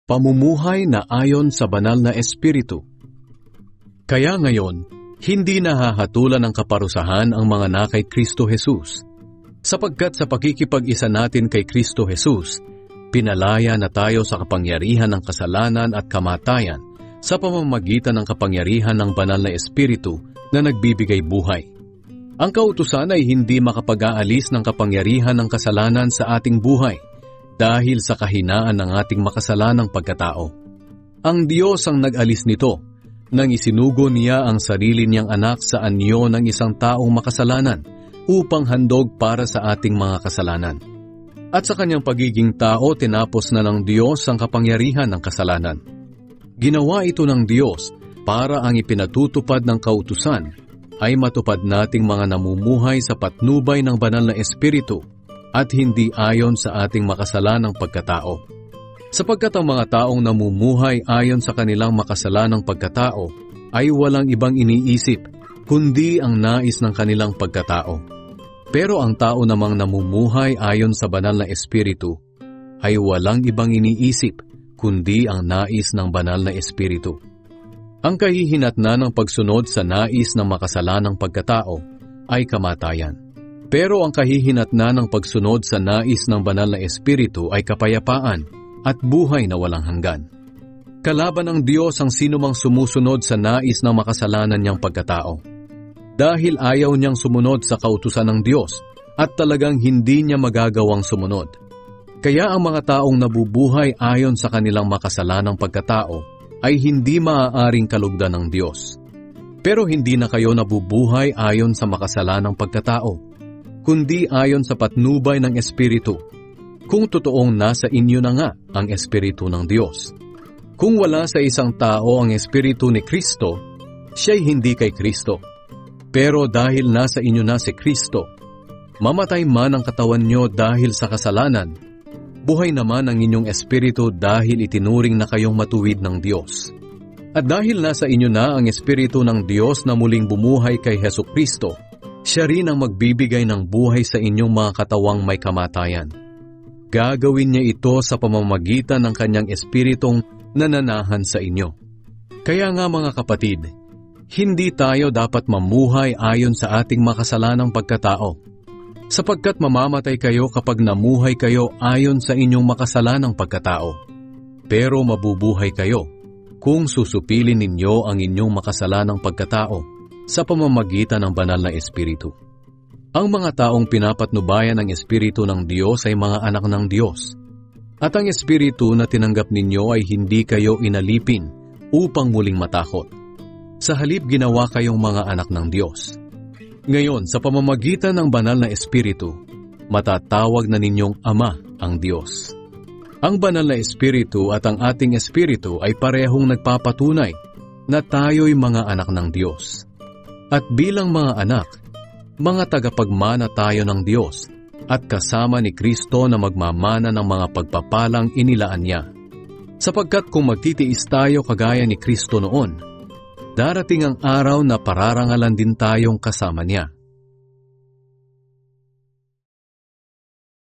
Pamumuhay na ayon sa banal na espiritu. Kaya ngayon, hindi nahahatulan ng kaparusahan ang mga na kay Kristo Jesus, sapagkat sa pakikipag-isa natin kay Kristo Jesus, pinalaya na tayo sa kapangyarihan ng kasalanan at kamatayan sa pamamagitan ng kapangyarihan ng banal na espiritu na nagbibigay buhay. Ang kautusan ay hindi makapag-aalis ng kapangyarihan ng kasalanan sa ating buhay, dahil sa kahinaan ng ating makasalanang pagkatao. Ang Diyos ang nag-alis nito nang isinugo niya ang sarili niyang anak sa anyo ng isang taong makasalanan upang handog para sa ating mga kasalanan. At sa kanyang pagiging tao, tinapos na ng Diyos ang kapangyarihan ng kasalanan. Ginawa ito ng Diyos para ang ipinatutupad ng kautusan ay matupad nating mga namumuhay sa patnubay ng banal na espiritu at hindi ayon sa ating makasalanang pagkatao. Sapagkat ang mga taong namumuhay ayon sa kanilang makasalanang pagkatao ay walang ibang iniisip, kundi ang nais ng kanilang pagkatao. Pero ang tao namang namumuhay ayon sa banal na espiritu ay walang ibang iniisip, kundi ang nais ng banal na espiritu. Ang kahihinatnan ng pagsunod sa nais ng makasalanang pagkatao ay kamatayan. Pero ang kahihinatnan ng pagsunod sa nais ng banal na espiritu ay kapayapaan at buhay na walang hanggan. Kalaban ng Diyos ang sinumang sumusunod sa nais ng makasalanan niyang pagkatao. Dahil ayaw niyang sumunod sa kautusan ng Diyos at talagang hindi niya magagawang sumunod. Kaya ang mga taong nabubuhay ayon sa kanilang makasalanang pagkatao ay hindi maaaring kalugdan ng Diyos. Pero hindi na kayo nabubuhay ayon sa makasalanang pagkatao, kundi ayon sa patnubay ng Espiritu, kung totoong nasa inyo na nga ang Espiritu ng Diyos. Kung wala sa isang tao ang Espiritu ni Kristo, siya'y hindi kay Kristo. Pero dahil nasa inyo na si Kristo, mamatay man ang katawan nyo dahil sa kasalanan, buhay naman ang inyong Espiritu dahil itinuring na kayong matuwid ng Diyos. At dahil nasa inyo na ang Espiritu ng Diyos na muling bumuhay kay Hesus Kristo, siya rin ang magbibigay ng buhay sa inyong mga katawang may kamatayan. Gagawin niya ito sa pamamagitan ng kanyang espiritong nananahan sa inyo. Kaya nga mga kapatid, hindi tayo dapat mamuhay ayon sa ating makasalanang pagkatao, sapagkat mamamatay kayo kapag namuhay kayo ayon sa inyong makasalanang pagkatao. Pero mabubuhay kayo kung susupilin ninyo ang inyong makasalanang pagkatao sa pamamagitan ng banal na espiritu. Ang mga taong pinapatnubayan ng espiritu ng Diyos ay mga anak ng Diyos. At ang espiritu na tinanggap ninyo ay hindi kayo inalipin upang muling matakot. Sa halip ginawa kayong mga anak ng Diyos. Ngayon, sa pamamagitan ng banal na espiritu, matatawag na ninyong Ama ang Diyos. Ang banal na espiritu at ang ating espiritu ay parehong nagpapatunay na tayo'y mga anak ng Diyos. At bilang mga anak, mga tagapagmana tayo ng Diyos at kasama ni Kristo na magmamana ng mga pagpapalang inilaan niya. Sapagkat kung magtitiis tayo kagaya ni Kristo noon, darating ang araw na pararangalan din tayong kasama niya.